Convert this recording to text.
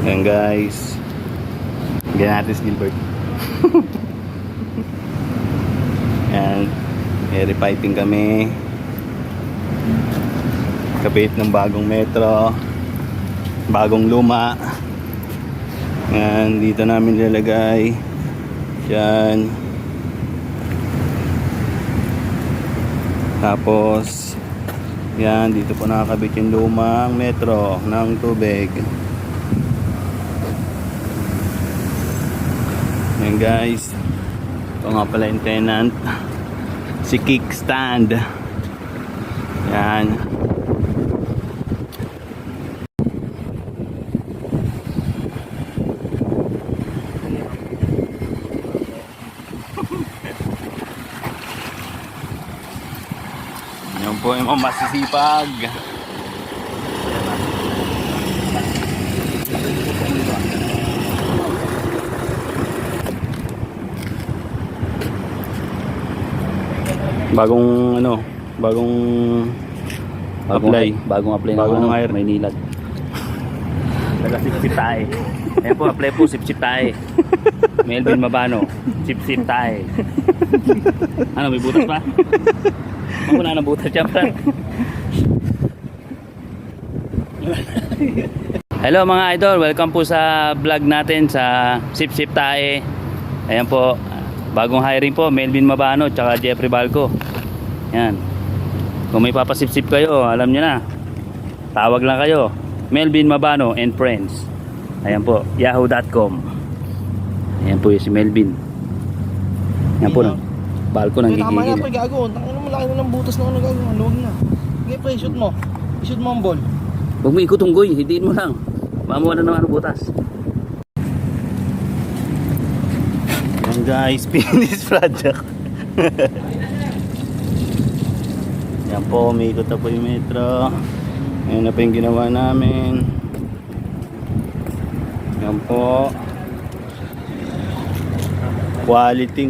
Ayan guys. Ganyan natin si Gilbert. Ayan. Air piping kami. Kapit ng bagong metro. Bagong luma. Ayan. Dito namin nilalagay. Yan. Tapos yan, dito po nakakabit yung lumang metro ng tubig. Yan guys. Ito nga pala yung tenant, si Kickstand. Yan. Yan po yung mga masisipag. Bagong apply. Bagong apply Bagong ng hire. Maynilad. Taga Sip-Sip tayo. Ayan po, apply po, Sip-Sip tayo. Melvin Mabano, Sip-Sip tayo. Ano, may butas pa? Wala na butas dyan, Frank. Hello mga idol, welcome po sa vlog natin sa Sip-Sip tayo. Ayan po, bagong hiring po, Melvin Mabano tsaka Jeffrey Balco. Yan. Kung may papasip-sip kayo, alam nyo na. Tawag lang kayo. Melvin Mabano and Friends. Ayan po, yahoo.com. Ayan po yung si Melvin. Ayan po na. Balco nang Tama na gigigil. pre, gago. Tangin mo, laki na ng butas na gago. Luwag na. Okay pre, shoot mo. I-shoot mo ang ball. Huwag mo ikutunggoy, hidiin mo lang. Mamuha na naman ang butas. Yan guys, finish project. Yan po, umiikot na po yung metro. Ayan na po yung ginawa namin. Yan po. Quality.